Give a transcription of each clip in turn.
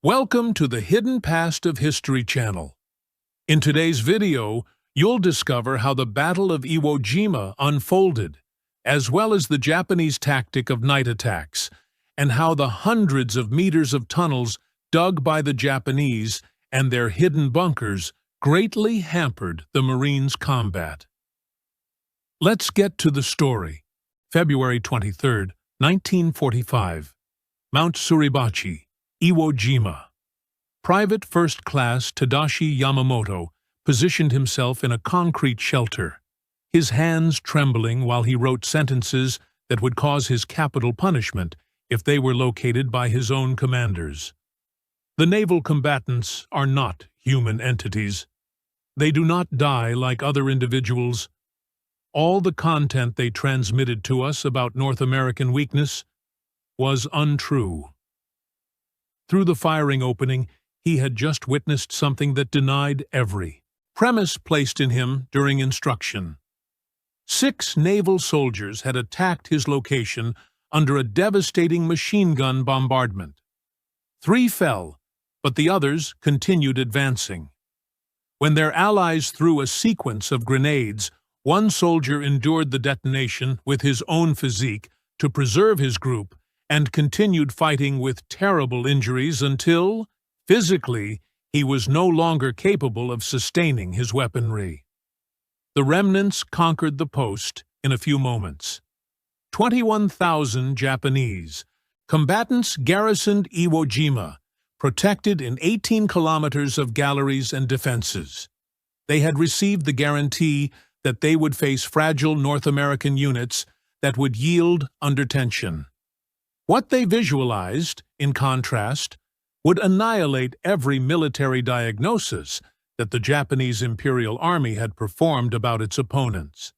Welcome to the Hidden Past of History channel. In today's video, you'll discover how the Battle of Iwo Jima unfolded, as well as the Japanese tactic of night attacks, and how the hundreds of meters of tunnels dug by the Japanese and their hidden bunkers greatly hampered the Marines' combat. Let's get to the story. February 23, 1945. Mount Suribachi, Iwo Jima. Private First Class Tadashi Yamamoto positioned himself in a concrete shelter, his hands trembling while he wrote sentences that would cause his capital punishment if they were located by his own commanders. The naval combatants are not human entities. They do not die like other individuals. All the content they transmitted to us about North American weakness was untrue. Through the firing opening, he had just witnessed something that denied every premise placed in him during instruction. 6 naval soldiers had attacked his location under a devastating machine gun bombardment. 3 fell, but the others continued advancing. When their allies threw a sequence of grenades, one soldier endured the detonation with his own physique to preserve his group and continued fighting with terrible injuries until, physically, he was no longer capable of sustaining his weaponry. The remnants conquered the post in a few moments. 21,000 Japanese combatants garrisoned Iwo Jima, protected in 18 kilometers of galleries and defenses. They had received the guarantee that they would face fragile North American units that would yield under tension. What they visualized, in contrast, would annihilate every military diagnosis that the Japanese Imperial Army had performed about its opponents.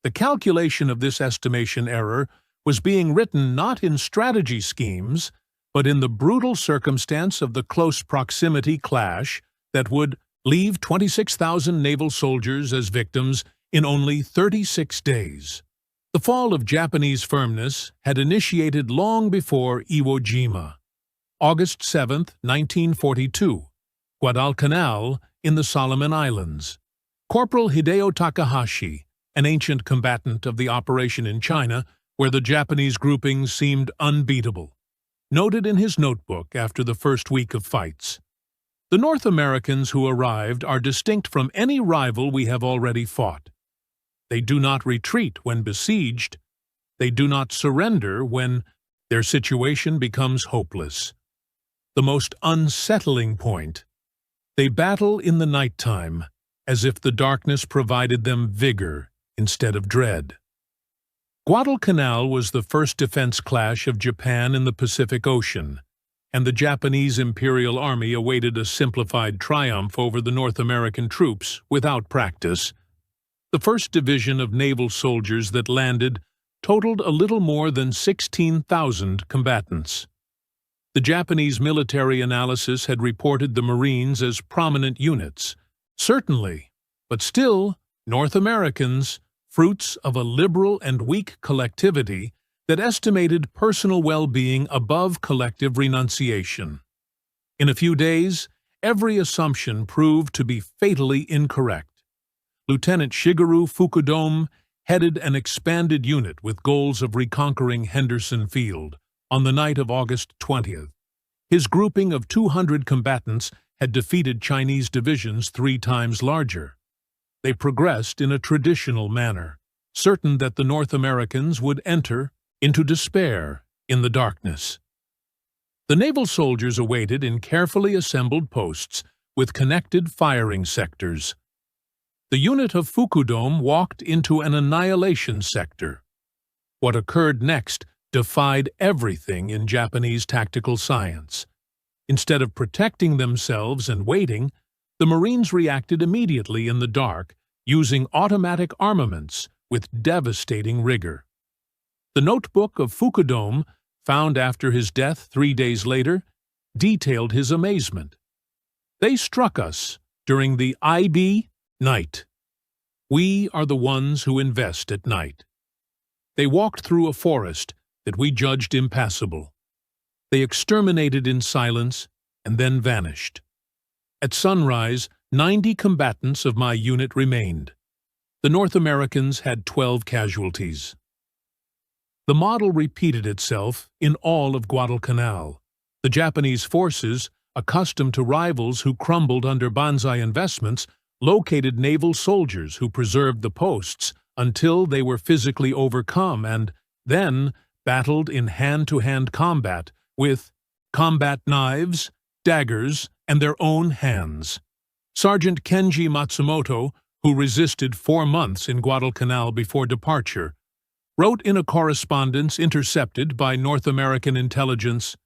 The calculation of this estimation error was being written not in strategy schemes, but in the brutal circumstance of the close proximity clash that would leave 26,000 naval soldiers as victims in only 36 days. The fall of Japanese firmness had initiated long before Iwo Jima. August 7, 1942, Guadalcanal in the Solomon Islands. Corporal Hideo Takahashi, an ancient combatant of the operation in China, where the Japanese groupings seemed unbeatable, noted in his notebook after the first week of fights, "The North Americans who arrived are distinct from any rival we have already fought. They do not retreat when besieged. They do not surrender when their situation becomes hopeless. The most unsettling point, they battle in the nighttime, as if the darkness provided them vigor instead of dread." Guadalcanal was the first defense clash of Japan in the Pacific Ocean, and the Japanese Imperial Army awaited a simplified triumph over the North American troops without practice. The first division of naval soldiers that landed totaled a little more than 16,000 combatants. The Japanese military analysis had reported the Marines as prominent units. Certainly, but still, North Americans, fruits of a liberal and weak collectivity that estimated personal well-being above collective renunciation. In a few days, every assumption proved to be fatally incorrect. Lieutenant Shigeru Fukudome headed an expanded unit with goals of reconquering Henderson Field on the night of August 20th. His grouping of 200 combatants had defeated Chinese divisions 3 times larger. They progressed in a traditional manner, certain that the North Americans would enter into despair in the darkness. The naval soldiers awaited in carefully assembled posts with connected firing sectors. The unit of Fukudome walked into an annihilation sector. What occurred next defied everything in Japanese tactical science. Instead of protecting themselves and waiting, the Marines reacted immediately in the dark, using automatic armaments with devastating rigor. The notebook of Fukudome, found after his death 3 days later, detailed his amazement. "They struck us during the IB night. We are the ones who invest at night. They walked through a forest that we judged impassable. They exterminated in silence, and then vanished. At sunrise, 90 combatants of my unit remained. The North Americans had 12 casualties. The model repeated itself in all of Guadalcanal. The Japanese forces, accustomed to rivals who crumbled under Banzai investments, located naval soldiers who preserved the posts until they were physically overcome and then battled in hand-to-hand combat with combat knives, daggers, and their own hands. Sergeant Kenji Matsumoto, who resisted 4 months in Guadalcanal before departure, wrote in a correspondence intercepted by North American intelligence,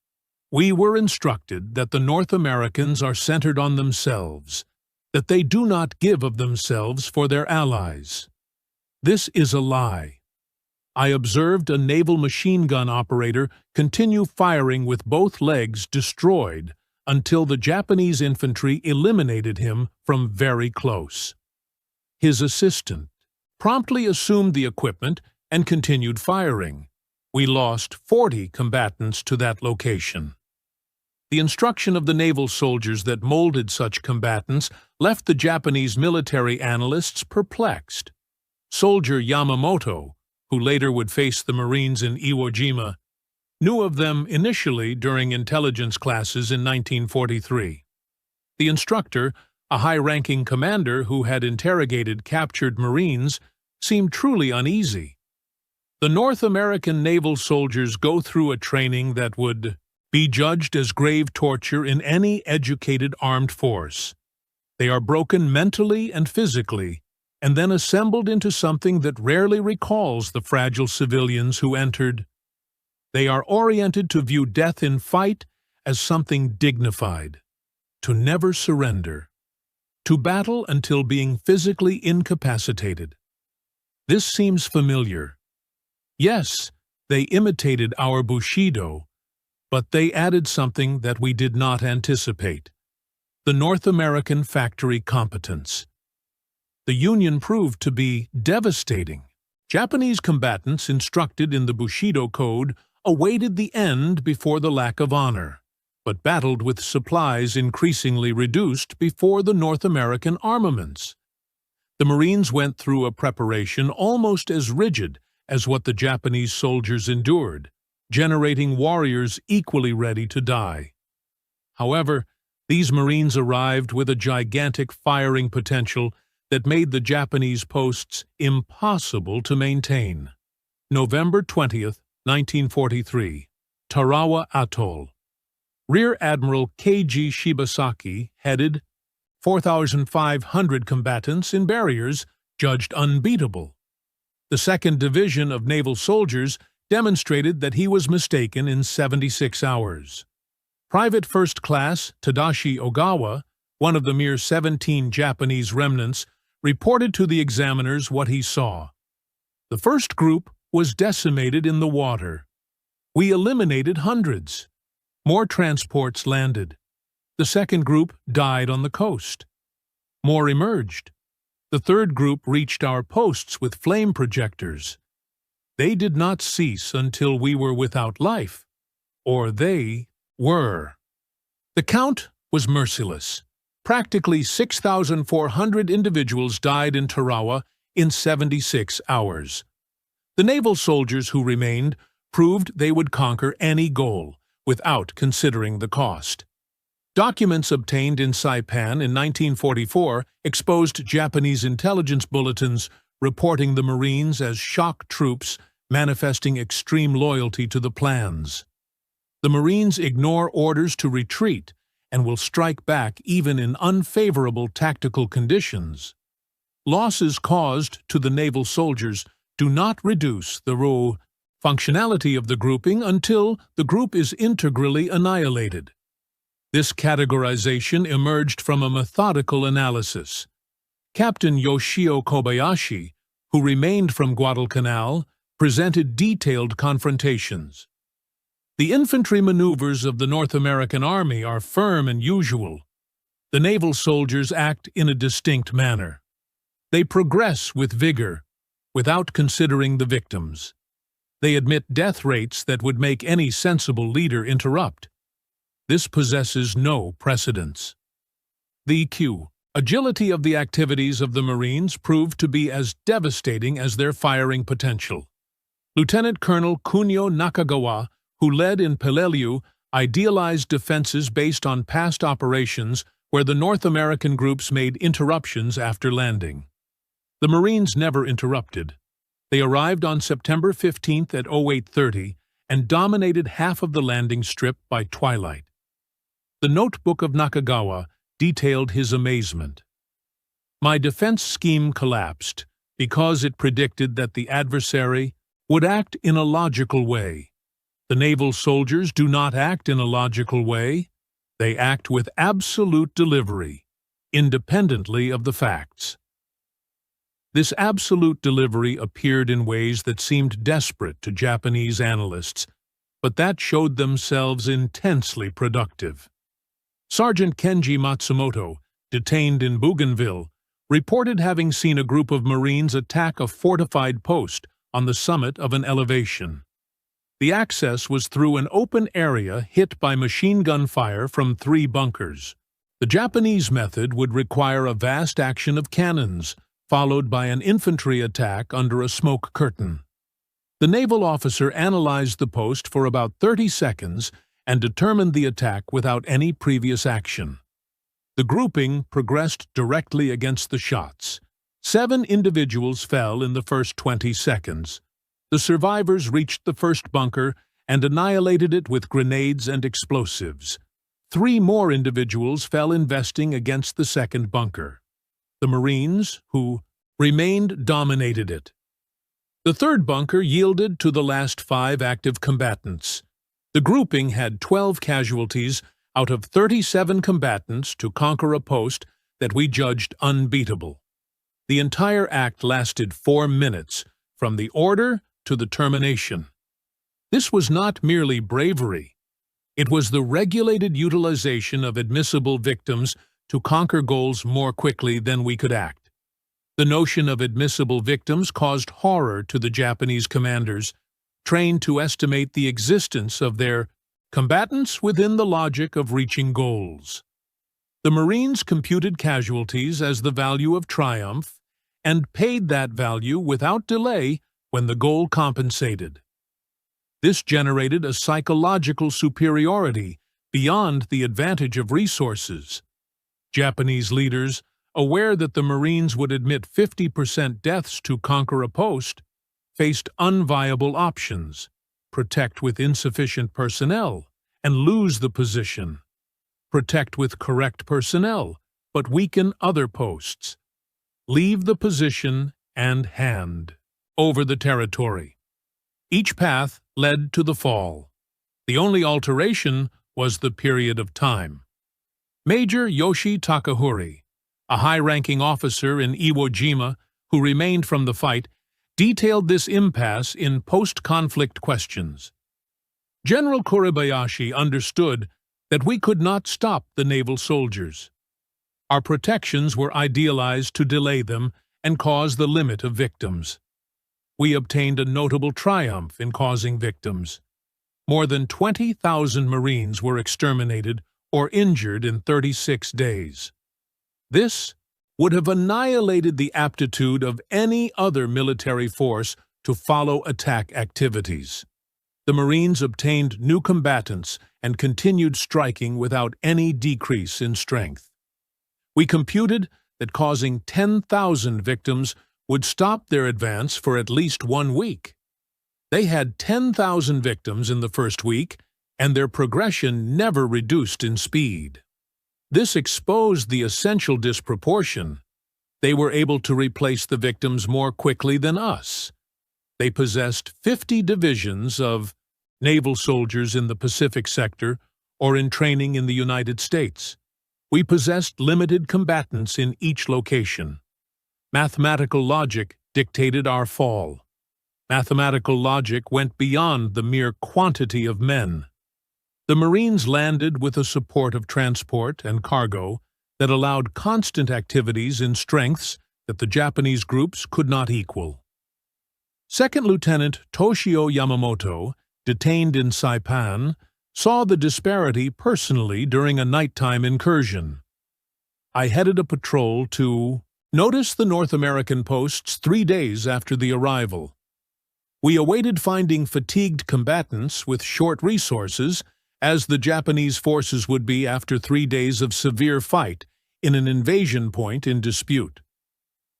"We were instructed that the North Americans are centered on themselves, that they do not give of themselves for their allies. This is a lie. I observed a naval machine gun operator continue firing with both legs destroyed until the Japanese infantry eliminated him from very close. His assistant promptly assumed the equipment and continued firing. We lost 40 combatants to that location." The instruction of the naval soldiers that molded such combatants left the Japanese military analysts perplexed. Soldier Yamamoto, who later would face the Marines in Iwo Jima, knew of them initially during intelligence classes in 1943. The instructor, a high-ranking commander who had interrogated captured Marines, seemed truly uneasy. The North American naval soldiers go through a training that would be judged as grave torture in any educated armed force. They are broken mentally and physically, and then assembled into something that rarely recalls the fragile civilians who entered. They are oriented to view death in fight as something dignified, to never surrender, to battle until being physically incapacitated. This seems familiar. Yes, they imitated our Bushido, but they added something that we did not anticipate: the North American factory competence. The Union proved to be devastating. Japanese combatants instructed in the Bushido Code awaited the end before the lack of honor, but battled with supplies increasingly reduced before the North American armaments. The Marines went through a preparation almost as rigid as what the Japanese soldiers endured, generating warriors equally ready to die. However, these Marines arrived with a gigantic firing potential that made the Japanese posts impossible to maintain. November 20th, 1943, Tarawa Atoll. Rear Admiral Keiji Shibasaki headed 4,500 combatants in barriers judged unbeatable. The 2nd Division of Naval Soldiers demonstrated that he was mistaken in 76 hours. Private First Class Tadashi Ogawa, one of the mere 17 Japanese remnants, reported to the examiners what he saw. The first group was decimated in the water. We eliminated hundreds. More transports landed. The second group died on the coast. More emerged. The third group reached our posts with flame projectors. They did not cease until we were without life, or they were. The count was merciless. Practically 6,400 individuals died in Tarawa in 76 hours. The naval soldiers who remained proved they would conquer any goal without considering the cost. Documents obtained in Saipan in 1944 exposed Japanese intelligence bulletins reporting the Marines as shock troops manifesting extreme loyalty to the plans. The Marines ignore orders to retreat and will strike back even in unfavorable tactical conditions. Losses caused to the naval soldiers do not reduce the raw functionality of the grouping until the group is integrally annihilated. This categorization emerged from a methodical analysis. Captain Yoshio Kobayashi, who remained from Guadalcanal, presented detailed confrontations. The infantry maneuvers of the North American Army are firm and usual. The naval soldiers act in a distinct manner. They progress with vigor, without considering the victims. They admit death rates that would make any sensible leader interrupt. This possesses no precedence. The agility of the activities of the Marines proved to be as devastating as their firing potential. Lieutenant Colonel Kunio Nakagawa, who led in Peleliu, idealized defenses based on past operations where the North American groups made interruptions after landing. The Marines never interrupted. They arrived on September 15th at 0830 and dominated half of the landing strip by twilight. The notebook of Nakagawa detailed his amazement. "My defense scheme collapsed because it predicted that the adversary would act in a logical way. The naval soldiers do not act in a logical way. They act with absolute delivery, independently of the facts." This absolute delivery appeared in ways that seemed desperate to Japanese analysts, but that showed themselves intensely productive. Sergeant Kenji Matsumoto, detained in Bougainville, reported having seen a group of Marines attack a fortified post on the summit of an elevation. The access was through an open area hit by machine gun fire from 3 bunkers. The Japanese method would require a vast action of cannons, followed by an infantry attack under a smoke curtain. The naval officer analyzed the post for about 30 seconds and determined the attack without any previous action. The grouping progressed directly against the shots. 7 individuals fell in the first 20 seconds. The survivors reached the first bunker and annihilated it with grenades and explosives. 3 more individuals fell investing against the second bunker. The Marines, who remained, dominated it. The third bunker yielded to the last 5 active combatants. The grouping had 12 casualties out of 37 combatants to conquer a post that we judged unbeatable. The entire act lasted 4 minutes, from the order to the termination. This was not merely bravery. It was the regulated utilization of admissible victims to conquer goals more quickly than we could act. The notion of admissible victims caused horror to the Japanese commanders, trained to estimate the existence of their combatants within the logic of reaching goals. The Marines computed casualties as the value of triumph and paid that value without delay when the goal compensated. This generated a psychological superiority beyond the advantage of resources. Japanese leaders, aware that the Marines would admit 50% deaths to conquer a post, faced unviable options: protect with insufficient personnel and lose the position, protect with correct personnel but weaken other posts, leave the position and hand over the territory. Each path led to the fall. The only alteration was the period of time. Major Yoshi Takahori, a high-ranking officer in Iwo Jima who remained from the fight, detailed this impasse in post-conflict questions. General Kuribayashi understood that we could not stop the naval soldiers. Our protections were idealized to delay them and cause the limit of victims. We obtained a notable triumph in causing victims. More than 20,000 Marines were exterminated or injured in 36 days. This would have annihilated the aptitude of any other military force to follow attack activities. The Marines obtained new combatants and continued striking without any decrease in strength. We computed that causing 10,000 victims would stop their advance for at least 1 week. They had 10,000 victims in the first week, and their progression never reduced in speed. This exposed the essential disproportion. They were able to replace the victims more quickly than us. They possessed 50 divisions of naval soldiers in the Pacific sector or in training in the United States. We possessed limited combatants in each location. Mathematical logic dictated our fall. Mathematical logic went beyond the mere quantity of men. The Marines landed with a support of transport and cargo that allowed constant activities in strengths that the Japanese groups could not equal. Second Lieutenant Toshio Yamamoto, detained in Saipan, saw the disparity personally during a nighttime incursion. I headed a patrol to notice the North American posts 3 days after the arrival. We awaited finding fatigued combatants with short resources, as the Japanese forces would be after 3 days of severe fight in an invasion point in dispute.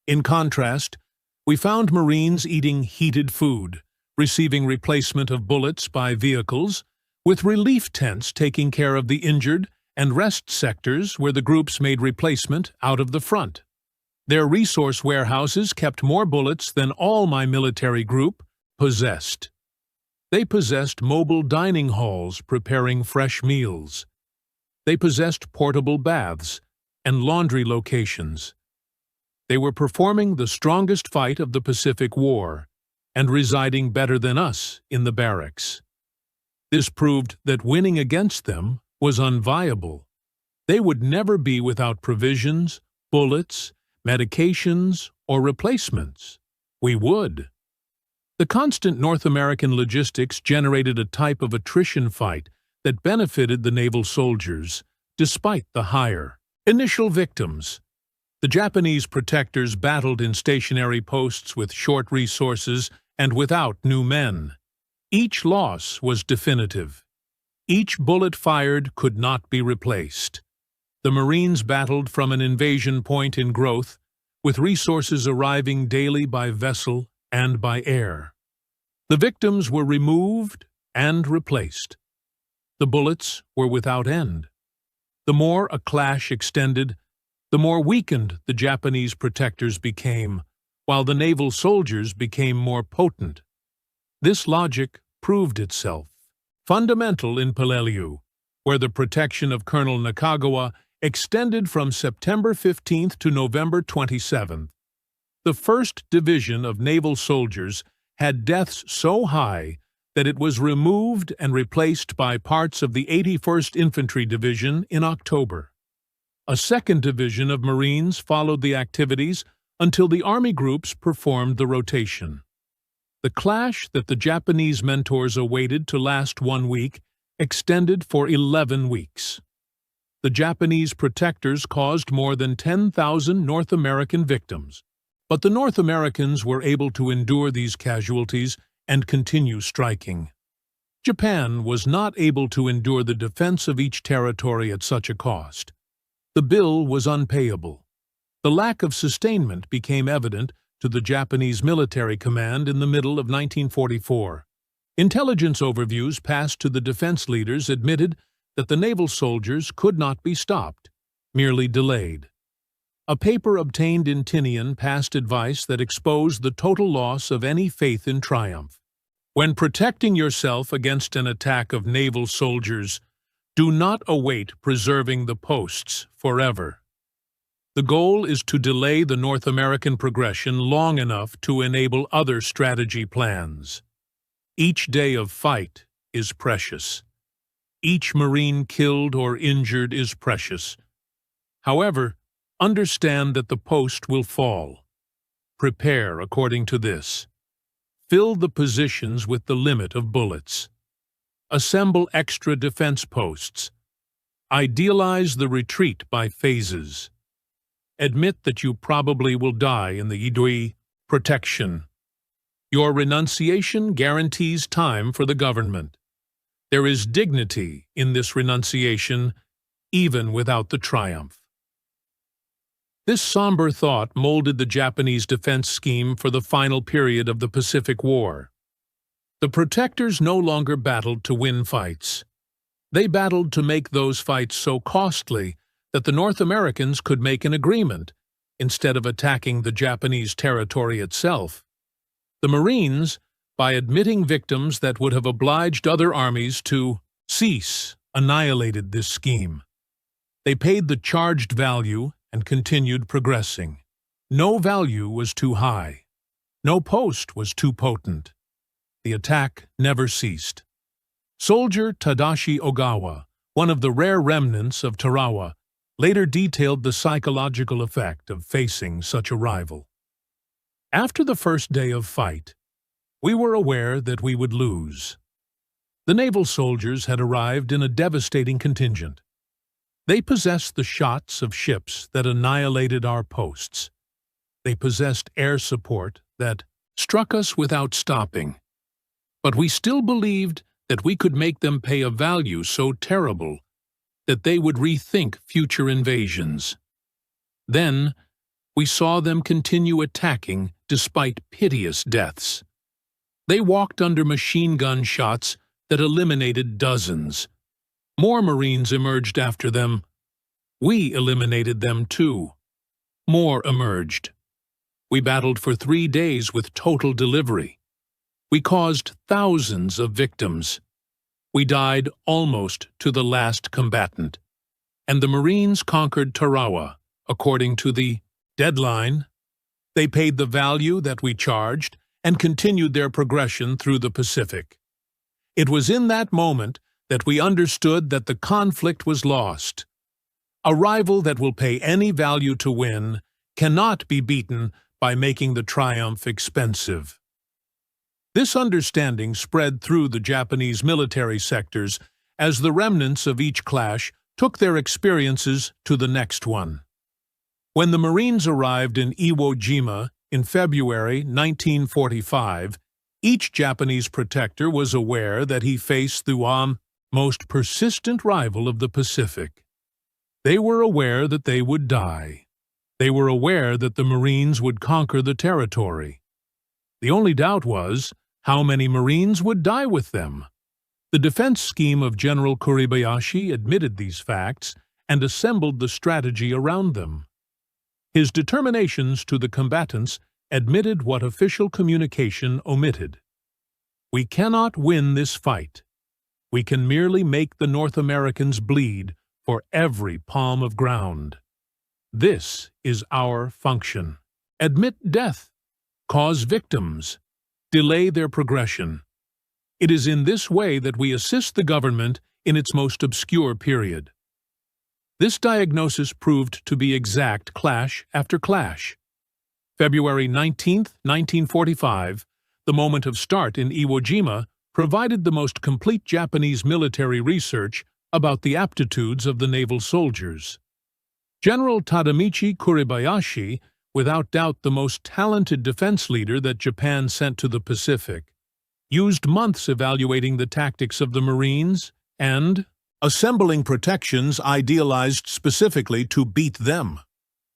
In contrast, we found Marines eating heated food, receiving replacement of bullets by vehicles, with relief tents taking care of the injured and rest sectors where the groups made replacement out of the front. Their resource warehouses kept more bullets than all my military group possessed. They possessed mobile dining halls preparing fresh meals. They possessed portable baths and laundry locations. They were performing the strongest fight of the Pacific War and residing better than us in the barracks. This proved that winning against them was unviable. They would never be without provisions, bullets, medications, or replacements. We would. The constant North American logistics generated a type of attrition fight that benefited the naval soldiers, despite the higher initial victims. The Japanese protectors battled in stationary posts with short resources and without new men. Each loss was definitive. Each bullet fired could not be replaced. The Marines battled from an invasion point in growth, with resources arriving daily by vessel and by air. The victims were removed and replaced. The bullets were without end. The more a clash extended, the more weakened the Japanese protectors became, while the naval soldiers became more potent. This logic proved itself fundamental in Peleliu, where the protection of Colonel Nakagawa extended from September 15th to November 27th. The 1st Division of naval soldiers had deaths so high that it was removed and replaced by parts of the 81st Infantry Division in October. A 2nd Division of Marines followed the activities until the Army groups performed the rotation. The clash that the Japanese mentors awaited to last 1 week extended for 11 weeks. The Japanese protectors caused more than 10,000 North American victims, but the North Americans were able to endure these casualties and continue striking. Japan was not able to endure the defense of each territory at such a cost. The bill was unpayable. The lack of sustainment became evident to the Japanese military command in the middle of 1944. Intelligence overviews passed to the defense leaders admitted that the naval soldiers could not be stopped, merely delayed. A paper obtained in Tinian passed advice that exposed the total loss of any faith in triumph. When protecting yourself against an attack of naval soldiers, do not await preserving the posts forever. The goal is to delay the North American progression long enough to enable other strategy plans. Each day of fight is precious. Each Marine killed or injured is precious. However, understand that the post will fall. Prepare according to this. Fill the positions with the limit of bullets. Assemble extra defense posts. Idealize the retreat by phases. Admit that you probably will die in the Idui protection. Your renunciation guarantees time for the government. There is dignity in this renunciation, even without the triumph. This somber thought molded the Japanese defense scheme for the final period of the Pacific War. The protectors no longer battled to win fights. They battled to make those fights so costly that the North Americans could make an agreement, instead of attacking the Japanese territory itself. The Marines, by admitting victims that would have obliged other armies to cease, annihilated this scheme. They paid the charged value and continued progressing. No value was too high. No post was too potent. The attack never ceased. Soldier Tadashi Ogawa, one of the rare remnants of Tarawa, later detailed the psychological effect of facing such a rival. After the first day of fight, we were aware that we would lose. The naval soldiers had arrived in a devastating contingent. They possessed the shots of ships that annihilated our posts. They possessed air support that struck us without stopping. But we still believed that we could make them pay a value so terrible that they would rethink future invasions. Then, we saw them continue attacking despite piteous deaths. They walked under machine gun shots that eliminated dozens. More Marines emerged after them. We eliminated them too. More emerged. We battled for 3 days with total delivery. We caused thousands of victims. We died almost to the last combatant. And the Marines conquered Tarawa, according to the deadline. They paid the value that we charged and continued their progression through the Pacific. It was in that moment that we understood that the conflict was lost. A rival that will pay any value to win cannot be beaten by making the triumph expensive. This understanding spread through the Japanese military sectors as the remnants of each clash took their experiences to the next one. When the Marines arrived in Iwo Jima in February 1945, each Japanese protector was aware that he faced the most persistent rival of the Pacific. They were aware that they would die. They were aware that the Marines would conquer the territory. The only doubt was how many Marines would die with them. The defense scheme of General Kuribayashi admitted these facts and assembled the strategy around them. His determinations to the combatants admitted what official communication omitted. We cannot win this fight. We can merely make the North Americans bleed for every palm of ground. This is our function. Admit death, cause victims, delay their progression. It is in this way that we assist the government in its most obscure period. This diagnosis proved to be exact clash after clash. February 19, 1945, the moment of start in Iwo Jima, provided the most complete Japanese military research about the aptitudes of the naval soldiers. General Tadamichi Kuribayashi, without doubt the most talented defense leader that Japan sent to the Pacific, used months evaluating the tactics of the Marines and assembling protections idealized specifically to beat them.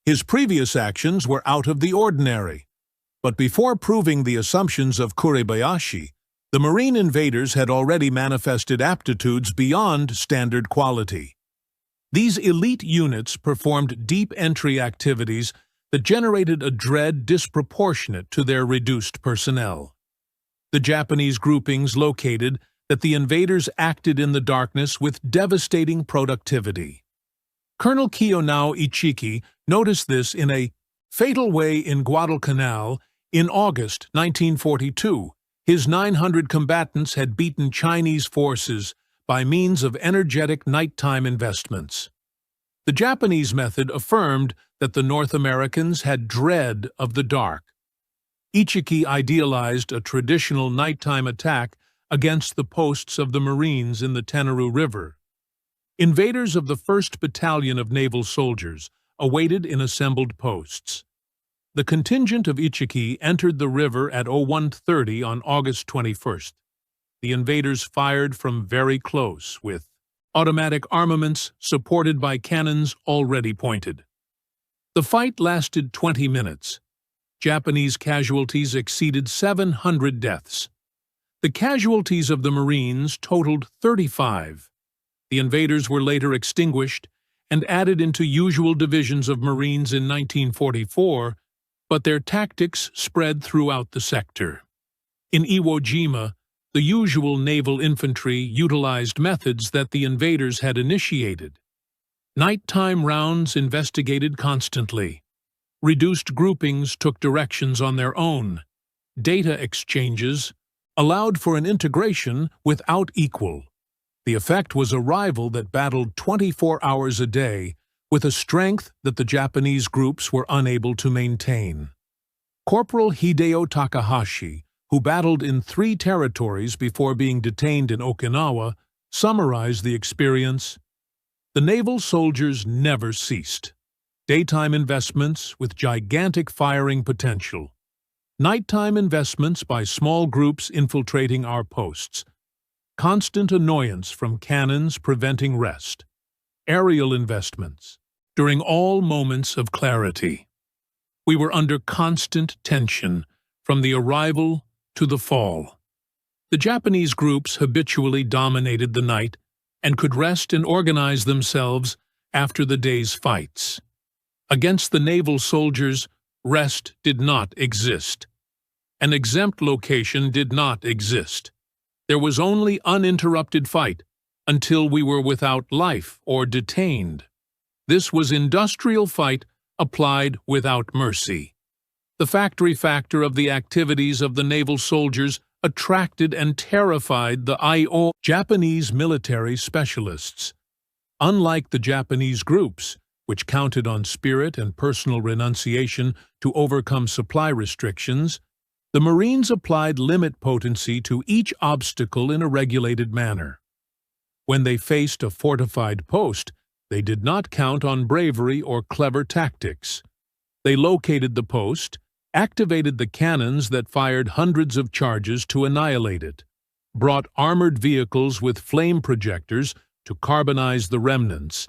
His previous actions were out of the ordinary, but before proving the assumptions of Kuribayashi, the Marine invaders had already manifested aptitudes beyond standard quality. These elite units performed deep entry activities that generated a dread disproportionate to their reduced personnel. The Japanese groupings located that the invaders acted in the darkness with devastating productivity. Colonel Kiyonao Ichiki noticed this in a fatal way in Guadalcanal in August 1942. His 900 combatants had beaten Chinese forces by means of energetic nighttime investments. The Japanese method affirmed that the North Americans had dread of the dark. Ichiki idealized a traditional nighttime attack against the posts of the Marines in the Tenaru River. Invaders of the 1st Battalion of Naval Soldiers awaited in assembled posts. The contingent of Ichiki entered the river at 01:30 on August 21st. The invaders fired from very close, with automatic armaments supported by cannons already pointed. The fight lasted 20 minutes. Japanese casualties exceeded 700 deaths. The casualties of the Marines totaled 35. The invaders were later extinguished and added into usual divisions of Marines in 1944, but their tactics spread throughout the sector. In Iwo Jima, the usual naval infantry utilized methods that the invaders had initiated. Nighttime rounds investigated constantly. Reduced groupings took directions on their own. Data exchanges allowed for an integration without equal. The effect was a rival that battled 24 hours a day with a strength that the Japanese groups were unable to maintain. Corporal Hideo Takahashi, who battled in 3 territories before being detained in Okinawa, summarized the experience. The naval soldiers never ceased. Daytime investments with gigantic firing potential. Nighttime investments by small groups infiltrating our posts. Constant annoyance from cannons preventing rest. Aerial investments. During all moments of clarity. We were under constant tension from the arrival to the fall. The Japanese groups habitually dominated the night and could rest and organize themselves after the day's fights. Against the naval soldiers, rest did not exist. An exempt location did not exist. There was only uninterrupted fight until we were without life or detained. This was industrial fight applied without mercy. The factory factor of the activities of the naval soldiers attracted and terrified the Japanese military specialists. Unlike the Japanese groups, which counted on spirit and personal renunciation to overcome supply restrictions, the Marines applied limit potency to each obstacle in a regulated manner. When they faced a fortified post, they did not count on bravery or clever tactics. They located the post, activated the cannons that fired hundreds of charges to annihilate it, brought armored vehicles with flame projectors to carbonize the remnants,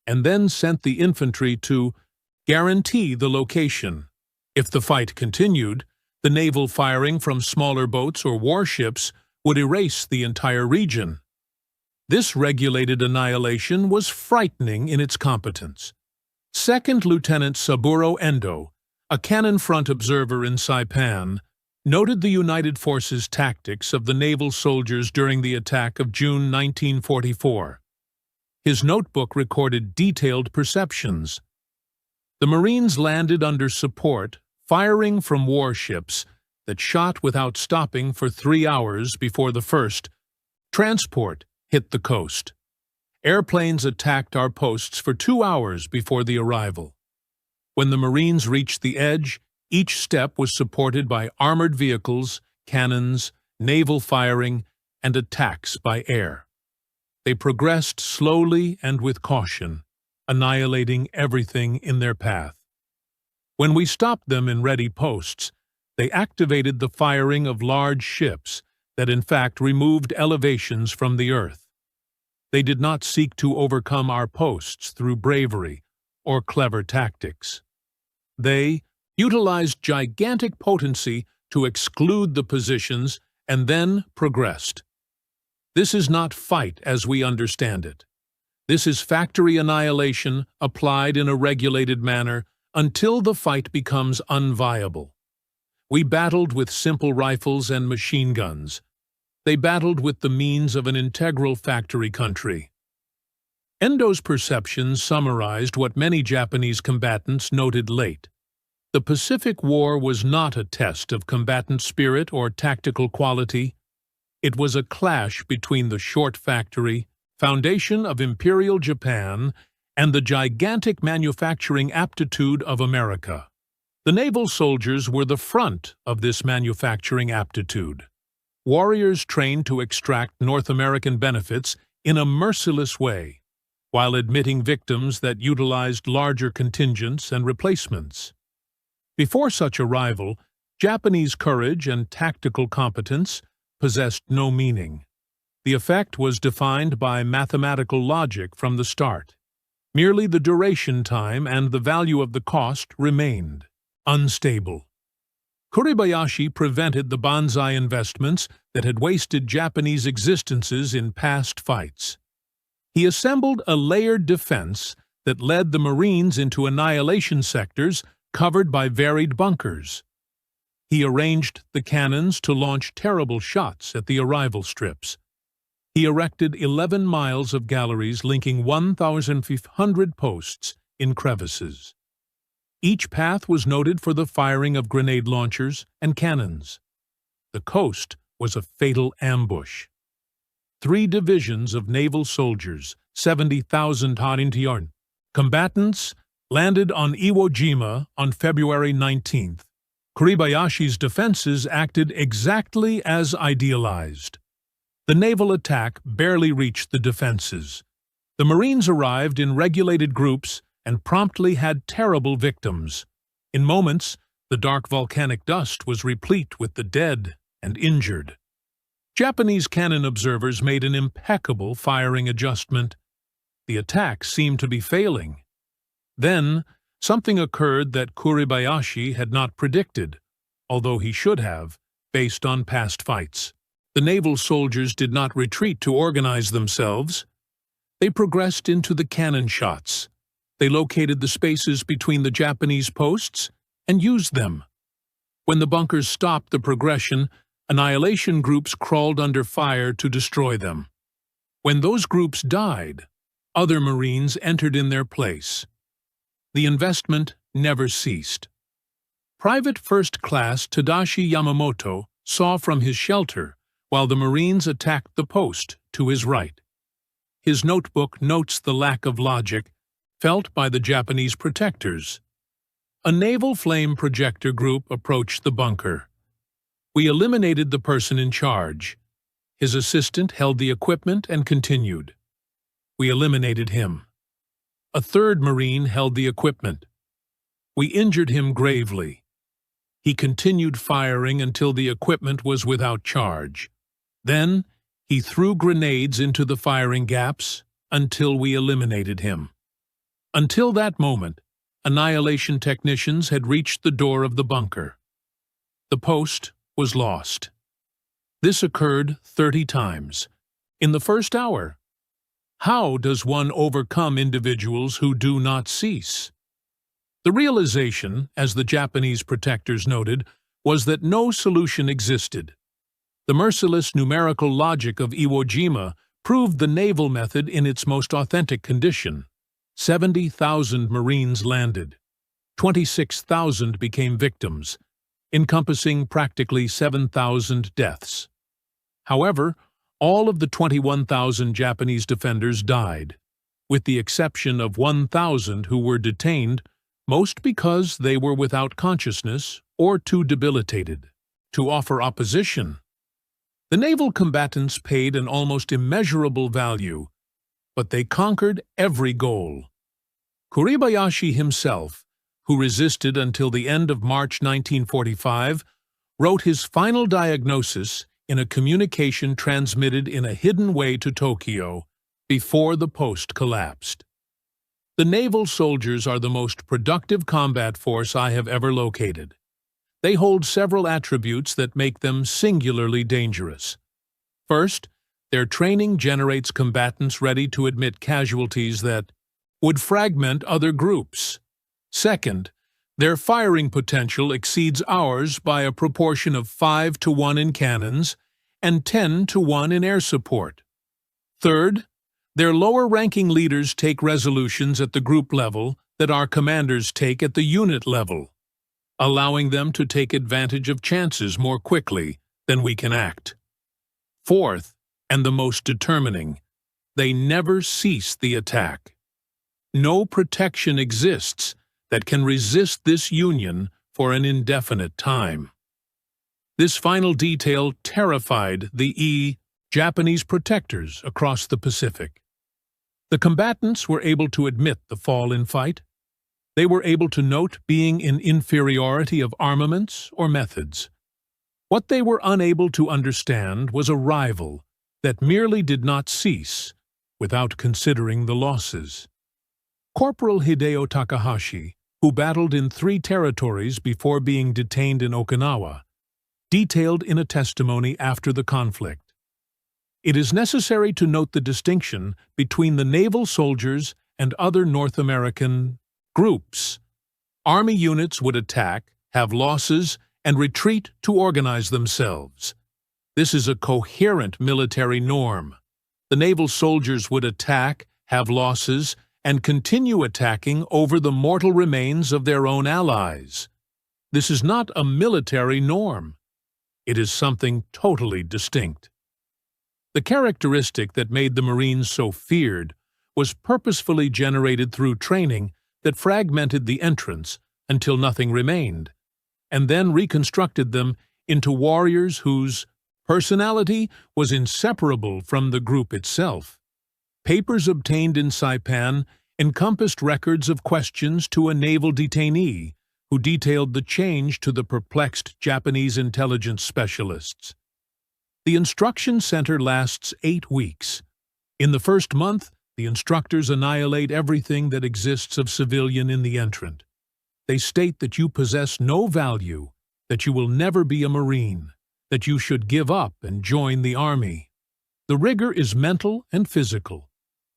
and then sent the infantry to guarantee the location. If the fight continued, the naval firing from smaller boats or warships would erase the entire region. This regulated annihilation was frightening in its competence. Second Lieutenant Saburo Endo, a cannon front observer in Saipan, noted the United Forces tactics of the naval soldiers during the attack of June 1944. His notebook recorded detailed perceptions. The Marines landed under support, firing from warships that shot without stopping for 3 hours before the first transport hit the coast. Airplanes attacked our posts for 2 hours before the arrival. When the Marines reached the edge, each step was supported by armored vehicles, cannons, naval firing, and attacks by air. They progressed slowly and with caution, annihilating everything in their path. When we stopped them in ready posts, they activated the firing of large ships that in fact removed elevations from the earth. They did not seek to overcome our posts through bravery or clever tactics. They utilized gigantic potency to exclude the positions and then progressed. This is not fight as we understand it. This is factory annihilation applied in a regulated manner until the fight becomes unviable. We battled with simple rifles and machine guns. They battled with the means of an integral factory country. Endo's perceptions summarized what many Japanese combatants noted late. The Pacific War was not a test of combatant spirit or tactical quality. It was a clash between the short factory, foundation of Imperial Japan, and the gigantic manufacturing aptitude of America. The naval soldiers were the front of this manufacturing aptitude. Warriors trained to extract North American benefits in a merciless way, while admitting victims that utilized larger contingents and replacements. Before such arrival, Japanese courage and tactical competence possessed no meaning. The effect was defined by mathematical logic from the start. Merely the duration time and the value of the cost remained unstable. Kuribayashi prevented the Banzai investments that had wasted Japanese existences in past fights. He assembled a layered defense that led the Marines into annihilation sectors covered by varied bunkers. He arranged the cannons to launch terrible shots at the arrival strips. He erected 11 miles of galleries linking 1,500 posts in crevices. Each path was noted for the firing of grenade launchers and cannons. The coast was a fatal ambush. 3 divisions of naval soldiers, 70,000 combatants, landed on Iwo Jima on February 19th. Kuribayashi's defenses acted exactly as idealized. The naval attack barely reached the defenses. The Marines arrived in regulated groups and promptly had terrible victims. In moments, the dark volcanic dust was replete with the dead and injured. Japanese cannon observers made an impeccable firing adjustment. The attack seemed to be failing. Then, something occurred that Kuribayashi had not predicted, although he should have, based on past fights. The naval soldiers did not retreat to organize themselves. They progressed into the cannon shots. They located the spaces between the Japanese posts and used them. When the bunkers stopped the progression, Annihilation groups crawled under fire to destroy them. When those groups died, other Marines entered in their place. The investment never ceased. Private First Class Tadashi Yamamoto saw from his shelter while the Marines attacked the post to his right. His notebook notes the lack of logic felt by the Japanese protectors. A naval flame projector group approached the bunker. We eliminated the person in charge. His assistant held the equipment and continued. We eliminated him. A third Marine held the equipment. We injured him gravely. He continued firing until the equipment was without charge. Then, he threw grenades into the firing gaps until we eliminated him. Until that moment, Annihilation technicians had reached the door of the bunker. The post was lost. This occurred 30 times, in the first hour. How does one overcome individuals who do not cease? The realization, as the Japanese protectors noted, was that no solution existed. The merciless numerical logic of Iwo Jima proved the naval method in its most authentic condition. 70,000 Marines landed. 26,000 became victims, encompassing practically 7,000 deaths. However, all of the 21,000 Japanese defenders died, with the exception of 1,000 who were detained, most because they were without consciousness or too debilitated to offer opposition. The naval combatants paid an almost immeasurable value, but they conquered every goal. Kuribayashi himself, who resisted until the end of March 1945, wrote his final diagnosis in a communication transmitted in a hidden way to Tokyo before the post collapsed. The naval soldiers are the most productive combat force I have ever located. They hold several attributes that make them singularly dangerous. First, their training generates combatants ready to admit casualties that would fragment other groups. Second, their firing potential exceeds ours by a proportion of 5-to-1 in cannons and 10-to-1 in air support. Third, their lower-ranking leaders take resolutions at the group level that our commanders take at the unit level, allowing them to take advantage of chances more quickly than we can act. Fourth, and the most determining, they never cease the attack. No protection exists that can resist this union for an indefinite time. This final detail terrified the Japanese protectors across the Pacific. The combatants were able to admit the fall in fight. They were able to note being in inferiority of armaments or methods. What they were unable to understand was a rival that merely did not cease without considering the losses. Corporal Hideo Takahashi, who battled in 3 territories before being detained in Okinawa, detailed in a testimony after the conflict. It is necessary to note the distinction between the naval soldiers and other North American groups. Army units would attack, have losses, and retreat to organize themselves. This is a coherent military norm. The naval soldiers would attack, have losses, and continue attacking over the mortal remains of their own allies. This is not a military norm. It is something totally distinct. The characteristic that made the Marines so feared was purposefully generated through training that fragmented the entrance until nothing remained. and then reconstructed them into warriors whose personality was inseparable from the group itself. Papers obtained in Saipan encompassed records of questions to a naval detainee who detailed the change to the perplexed Japanese intelligence specialists. The instruction center lasts 8 weeks. In the first month, the instructors annihilate everything that exists of civilian in the entrant. They state that you possess no value, that you will never be a Marine, that you should give up and join the army. The rigor is mental and physical.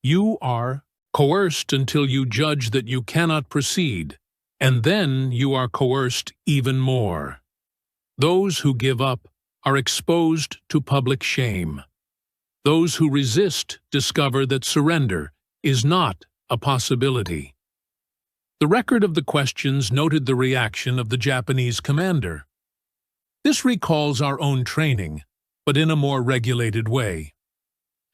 You are coerced until you judge that you cannot proceed, and then you are coerced even more. Those who give up are exposed to public shame. Those who resist discover that surrender is not a possibility. The record of the questions noted the reaction of the Japanese commander. This recalls our own training, but in a more regulated way.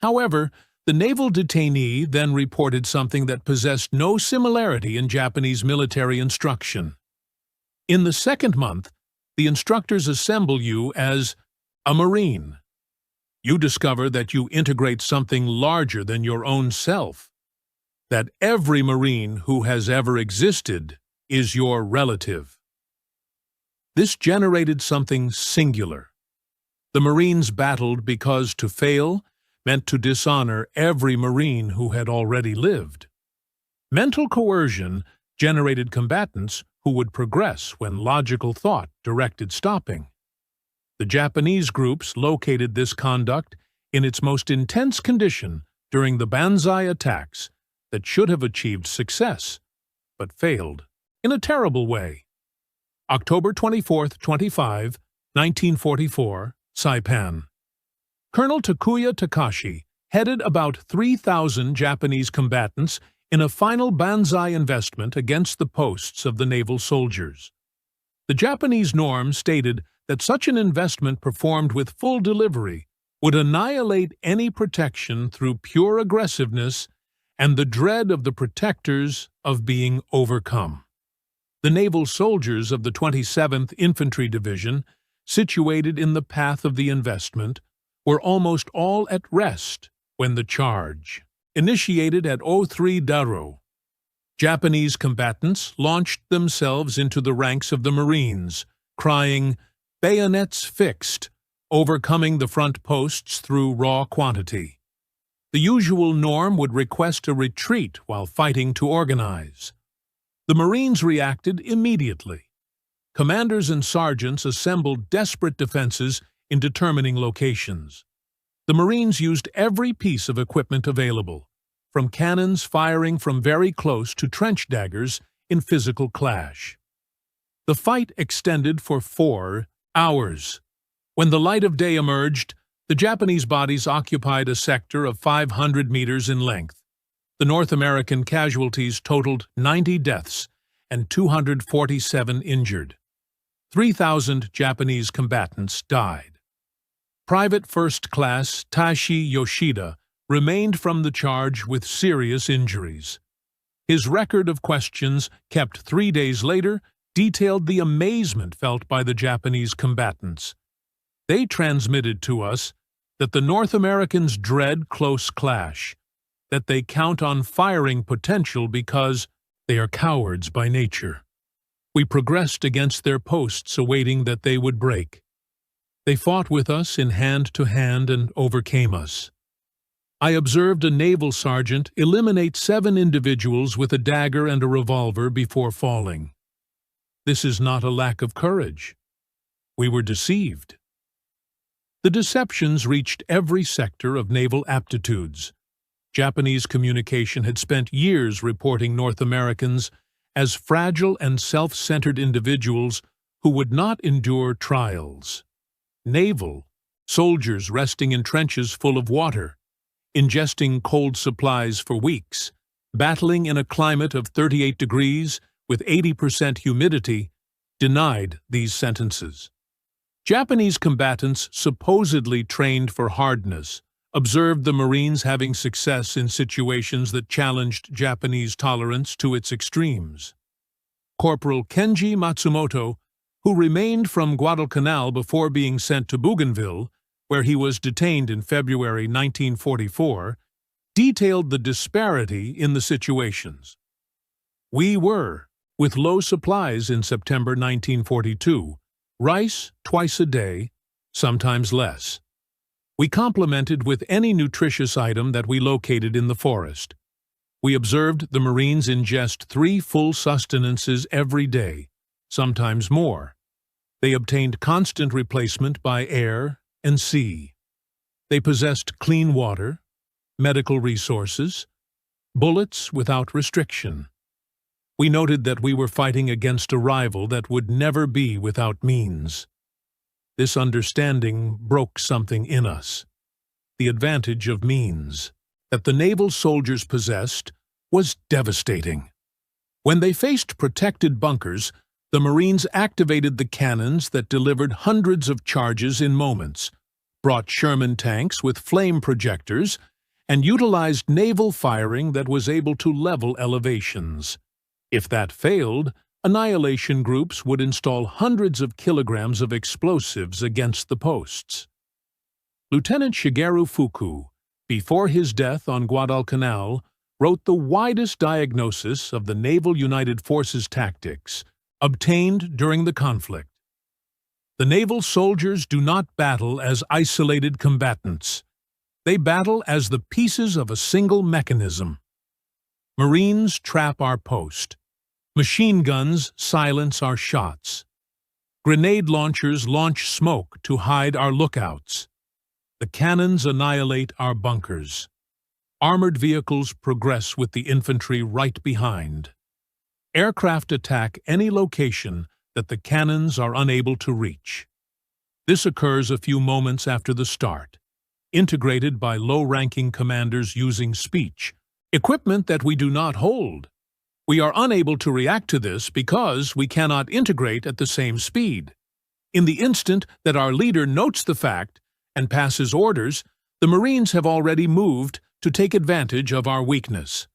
However, the naval detainee then reported something that possessed no similarity in Japanese military instruction. In the second month, the instructors assemble you as a Marine. You discover that you integrate something larger than your own self, that every Marine who has ever existed is your relative. This generated something singular. The Marines battled because to fail meant to dishonor every Marine who had already lived. Mental coercion generated combatants who would progress when logical thought directed stopping. The Japanese groups located this conduct in its most intense condition during the Banzai attacks that should have achieved success, but failed in a terrible way. October 24, 25, 1944, Saipan. Colonel Takuya Takashi headed about 3,000 Japanese combatants in a final Banzai investment against the posts of the naval soldiers. The Japanese norm stated that such an investment performed with full delivery would annihilate any protection through pure aggressiveness and the dread of the protectors of being overcome. The naval soldiers of the 27th Infantry Division, situated in the path of the investment, were almost all at rest when the charge, initiated at 03 Daro. Japanese combatants launched themselves into the ranks of the Marines, crying, "Bayonets fixed," overcoming the front posts through raw quantity. The usual norm would request a retreat while fighting to organize. The Marines reacted immediately. Commanders and sergeants assembled desperate defenses in determining locations. The Marines used every piece of equipment available, from cannons firing from very close to trench daggers in physical clash. The fight extended for 4 hours. When the light of day emerged, the Japanese bodies occupied a sector of 500 meters in length. The North American casualties totaled 90 deaths and 247 injured. 3,000 Japanese combatants died. Private First Class Taishi Yoshida remained from the charge with serious injuries. His record of questions, kept 3 days later, detailed the amazement felt by the Japanese combatants. They transmitted to us that the North Americans dread close clash, that they count on firing potential because they are cowards by nature. We progressed against their posts, awaiting that they would break. They fought with us in hand-to-hand and overcame us. I observed a naval sergeant eliminate 7 individuals with a dagger and a revolver before falling. This is not a lack of courage. We were deceived. The deceptions reached every sector of naval aptitudes. Japanese communication had spent years reporting North Americans as fragile and self-centered individuals who would not endure trials. Naval, soldiers resting in trenches full of water, ingesting cold supplies for weeks, battling in a climate of 38 degrees with 80% humidity, denied these sentences. Japanese combatants supposedly trained for hardness observed the Marines having success in situations that challenged Japanese tolerance to its extremes. Corporal Kenji Matsumoto, who remained from Guadalcanal before being sent to Bougainville, where he was detained in February 1944, detailed the disparity in the situations. We were, with low supplies in September 1942, rice twice a day, sometimes less. We complemented with any nutritious item that we located in the forest. We observed the Marines ingest 3 full sustenances every day, sometimes more. They obtained constant replacement by air and sea. They possessed clean water, medical resources, bullets without restriction. We noted that we were fighting against a rival that would never be without means. This understanding broke something in us. The advantage of means that the naval soldiers possessed was devastating. When they faced protected bunkers, the Marines activated the cannons that delivered hundreds of charges in moments, brought Sherman tanks with flame projectors, and utilized naval firing that was able to level elevations. If that failed, Annihilation groups would install hundreds of kilograms of explosives against the posts. Lieutenant Shigeru Fuku, before his death on Guadalcanal, wrote the widest diagnosis of the Naval United Forces tactics obtained during the conflict. The naval soldiers do not battle as isolated combatants. They battle as the pieces of a single mechanism. Marines trap our post. Machine guns silence our shots. Grenade launchers launch smoke to hide our lookouts. The cannons annihilate our bunkers. Armored vehicles progress with the infantry right behind. Aircraft attack any location that the cannons are unable to reach. This occurs a few moments after the start, integrated by low-ranking commanders using speech, equipment that we do not hold. We are unable to react to this because we cannot integrate at the same speed. In the instant that our leader notes the fact and passes orders, the Marines have already moved to take advantage of our weakness.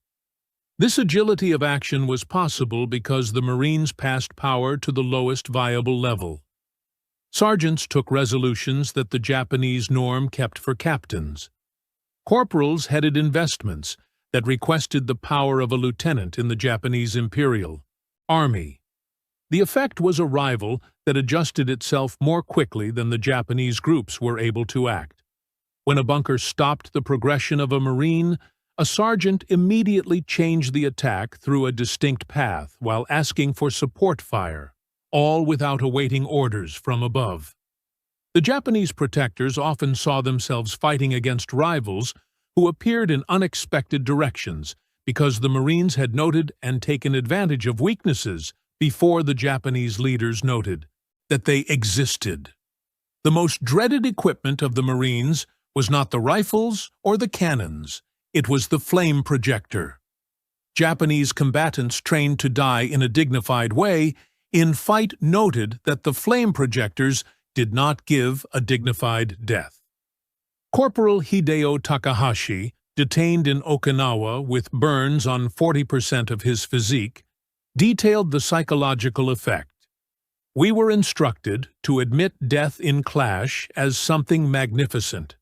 This agility of action was possible because the Marines passed power to the lowest viable level. Sergeants took resolutions that the Japanese norm kept for captains. Corporals headed investments that requested the power of a lieutenant in the Japanese Imperial Army. The effect was a rival that adjusted itself more quickly than the Japanese groups were able to act. When a bunker stopped the progression of a Marine, a sergeant immediately changed the attack through a distinct path while asking for support fire, all without awaiting orders from above. The Japanese protectors often saw themselves fighting against rivals who appeared in unexpected directions because the Marines had noted and taken advantage of weaknesses before the Japanese leaders noted that they existed. The most dreaded equipment of the Marines was not the rifles or the cannons, it was the flame projector. Japanese combatants trained to die in a dignified way in fight noted that the flame projectors did not give a dignified death. Corporal Hideo Takahashi, detained in Okinawa with burns on 40% of his physique, detailed the psychological effect. We were instructed to admit death in clash as something magnificent.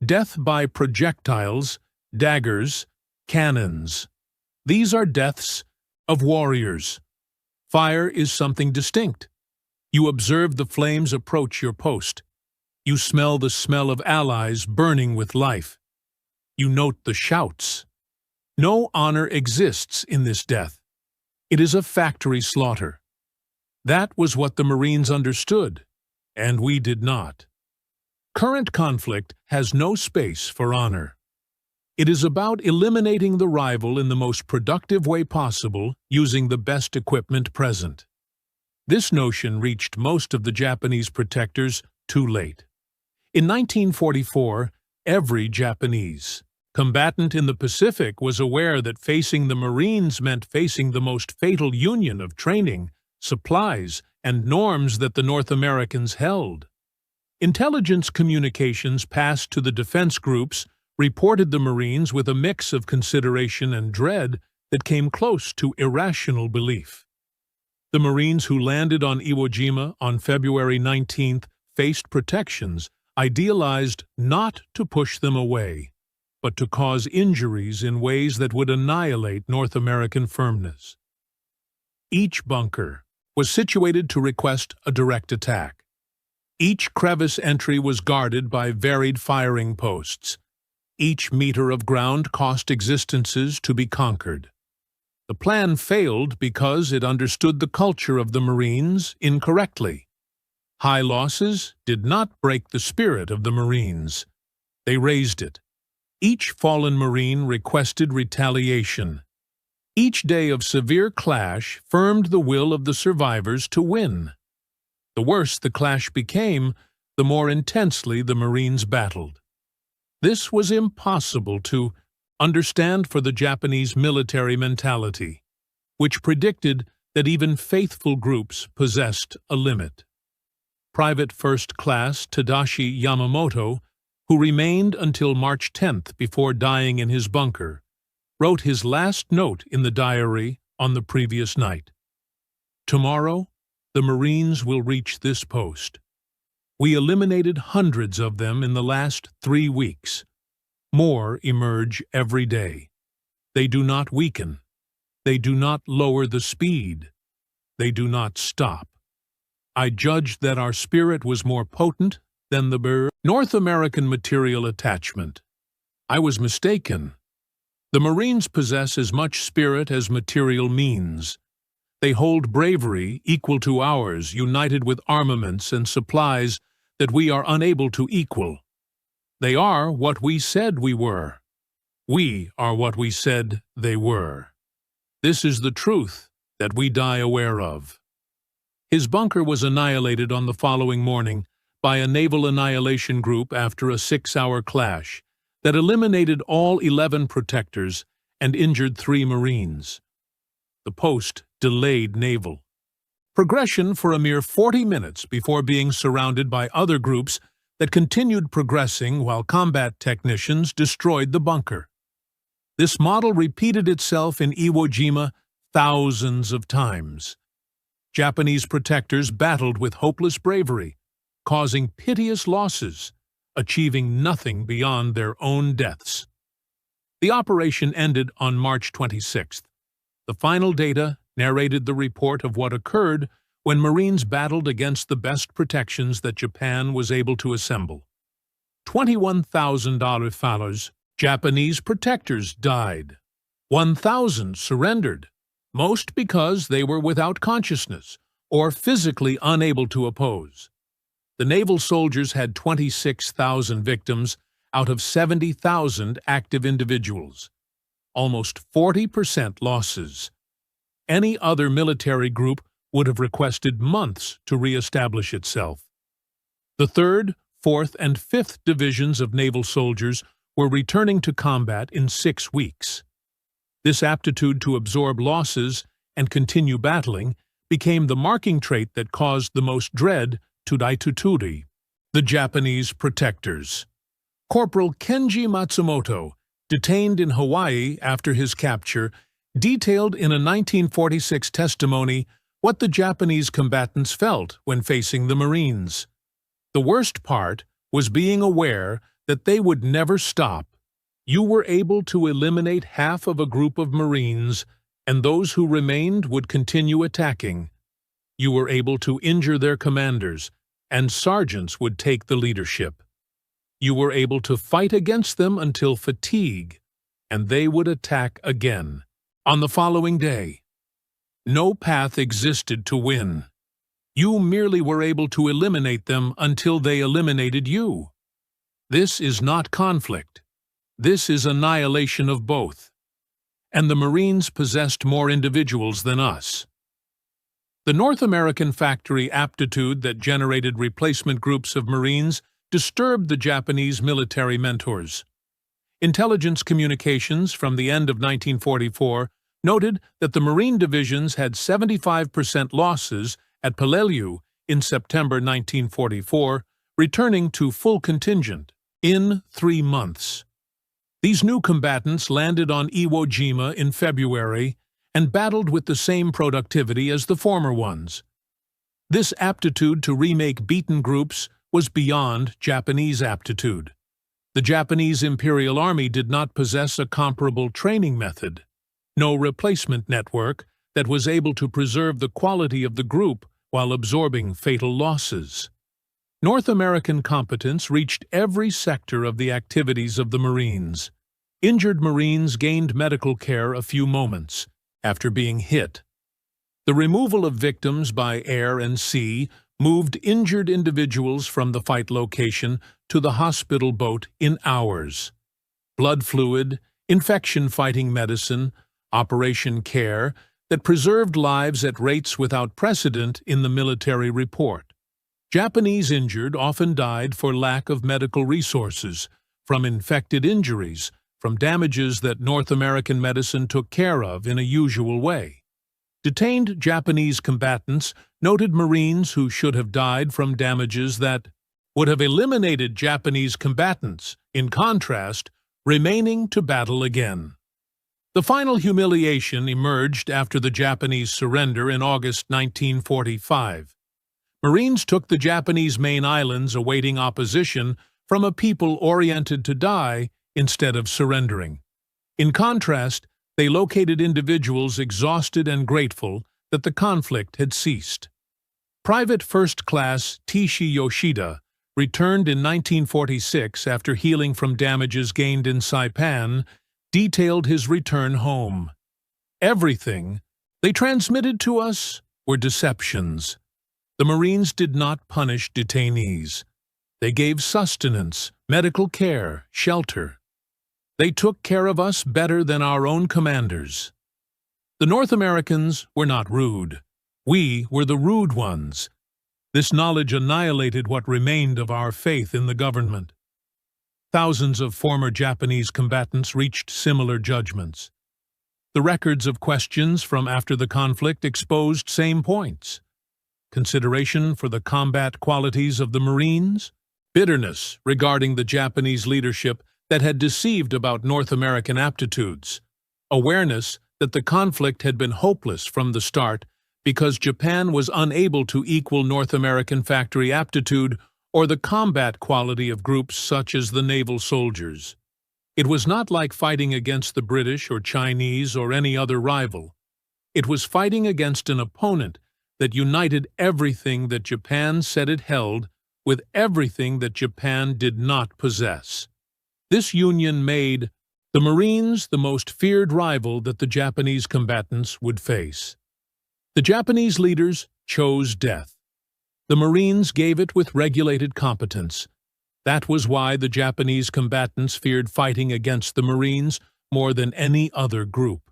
Death by projectiles, daggers, cannons. These are deaths of warriors. Fire is something distinct. You observe the flames approach your post. You smell the smell of allies burning with life. You note the shouts. No honor exists in this death. It is a factory slaughter. That was what the Marines understood, and we did not. Current conflict has no space for honor. It is about eliminating the rival in the most productive way possible using the best equipment present. This notion reached most of the Japanese protectors too late. In 1944, every Japanese combatant in the Pacific was aware that facing the Marines meant facing the most fatal union of training, supplies, and norms that the North Americans held. Intelligence communications passed to the defense groups reported the Marines with a mix of consideration and dread that came close to irrational belief. The Marines who landed on Iwo Jima on February 19th faced protections idealized not to push them away, but to cause injuries in ways that would annihilate North American firmness. Each bunker was situated to request a direct attack. Each crevice entry was guarded by varied firing posts. Each meter of ground cost existences to be conquered. The plan failed because it understood the culture of the Marines incorrectly. High losses did not break the spirit of the Marines. They raised it. Each fallen Marine requested retaliation. Each day of severe clash firmed the will of the survivors to win. The worse the clash became, the more intensely the Marines battled. This was impossible to understand for the Japanese military mentality, which predicted that even faithful groups possessed a limit. Private First Class Tadashi Yamamoto, who remained until March 10th before dying in his bunker, wrote his last note in the diary on the previous night. "Tomorrow, the Marines will reach this post. We eliminated hundreds of them in the last 3 weeks. More emerge every day. They do not weaken. They do not lower the speed. They do not stop. I judged that our spirit was more potent than the North American material attachment. I was mistaken. The Marines possess as much spirit as material means. They hold bravery equal to ours, united with armaments and supplies that we are unable to equal. They are what we said we were. We are what we said they were. This is the truth that we die aware of." His bunker was annihilated on the following morning by a naval annihilation group after a 6-hour clash that eliminated all 11 protectors and injured 3 Marines. The post delayed naval progression for a mere 40 minutes before being surrounded by other groups that continued progressing while combat technicians destroyed the bunker. This model repeated itself in Iwo Jima thousands of times. Japanese protectors battled with hopeless bravery, causing piteous losses, achieving nothing beyond their own deaths. The operation ended on March 26th. The final data narrated the report of what occurred when Marines battled against the best protections that Japan was able to assemble. 21,000 Japanese protectors died. 1,000 surrendered, most because they were without consciousness or physically unable to oppose. The naval soldiers had 26,000 victims out of 70,000 active individuals, almost 40% losses. Any other military group would have requested months to re-establish itself. The 3rd, 4th, and 5th Divisions of naval soldiers were returning to combat in 6 weeks. This aptitude to absorb losses and continue battling became the marking trait that caused the most dread to Daituturi, the Japanese protectors. Corporal Kenji Matsumoto, detained in Hawaii after his capture, detailed in a 1946 testimony what the Japanese combatants felt when facing the Marines. The worst part was being aware that they would never stop. You were able to eliminate half of a group of Marines, and those who remained would continue attacking. You were able to injure their commanders, and sergeants would take the leadership. You were able to fight against them until fatigue, and they would attack again. On the following day, no path existed to win. You merely were able to eliminate them until they eliminated you. This is not conflict. This is annihilation of both. And the Marines possessed more individuals than us. The North American factory aptitude that generated replacement groups of Marines disturbed the Japanese military mentors. Intelligence communications from the end of 1944 noted that the Marine divisions had 75% losses at Peleliu in September 1944, returning to full contingent in 3 months. These new combatants landed on Iwo Jima in February, and battled with the same productivity as the former ones. This aptitude to remake beaten groups was beyond Japanese aptitude. The Japanese Imperial Army did not possess a comparable training method, no replacement network that was able to preserve the quality of the group while absorbing fatal losses. North American competence reached every sector of the activities of the Marines. Injured Marines gained medical care a few moments after being hit. The removal of victims by air and sea moved injured individuals from the fight location to the hospital boat in hours. Blood fluid, infection-fighting medicine, operation care that preserved lives at rates without precedent in the military report. Japanese injured often died for lack of medical resources, from infected injuries, from damages that North American medicine took care of in a usual way. Detained Japanese combatants noted Marines who should have died from damages that would have eliminated Japanese combatants, in contrast, remaining to battle again. The final humiliation emerged after the Japanese surrender in August 1945. Marines took the Japanese main islands awaiting opposition from a people oriented to die instead of surrendering. In contrast, they located individuals exhausted and grateful that the conflict had ceased. Private First Class Tishi Yoshida returned in 1946 after healing from damages gained in Saipan, detailed his return home. Everything they transmitted to us were deceptions. The Marines did not punish detainees. They gave sustenance, medical care, shelter. They took care of us better than our own commanders. The North Americans were not rude. We were the rude ones. This knowledge annihilated what remained of our faith in the government. Thousands of former Japanese combatants reached similar judgments. The records of questions from after the conflict exposed same points. Consideration for the combat qualities of the Marines, bitterness regarding the Japanese leadership that had deceived about North American aptitudes, awareness that the conflict had been hopeless from the start because Japan was unable to equal North American factory aptitude or the combat quality of groups such as the naval soldiers. It was not like fighting against the British or Chinese or any other rival. It was fighting against an opponent that united everything that Japan said it held with everything that Japan did not possess. This union made the Marines the most feared rival that the Japanese combatants would face. The Japanese leaders chose death. The Marines gave it with regulated competence. That was why the Japanese combatants feared fighting against the Marines more than any other group.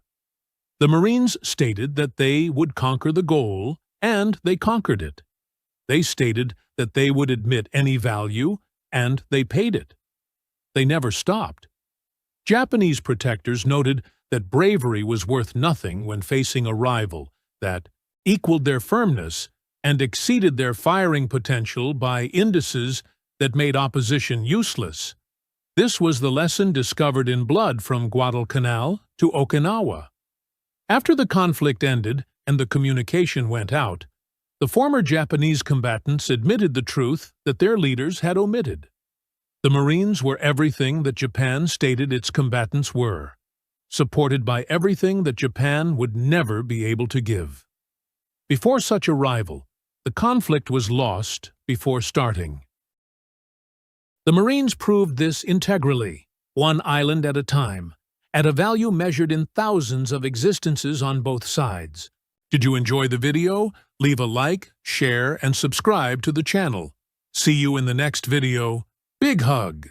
The Marines stated that they would conquer the goal, and they conquered it. They stated that they would admit any value, and they paid it. They never stopped. Japanese protectors noted that bravery was worth nothing when facing a rival that equaled their firmness and exceeded their firing potential by indices that made opposition useless. This was the lesson discovered in blood from Guadalcanal to Okinawa. After the conflict ended and the communication went out, the former Japanese combatants admitted the truth that their leaders had omitted. The Marines were everything that Japan stated its combatants were, supported by everything that Japan would never be able to give. Before such a rival, the conflict was lost before starting. The Marines proved this integrally, one island at a time, at a value measured in thousands of existences on both sides. Did you enjoy the video? Leave a like, share, and subscribe to the channel. See you in the next video. Big hug!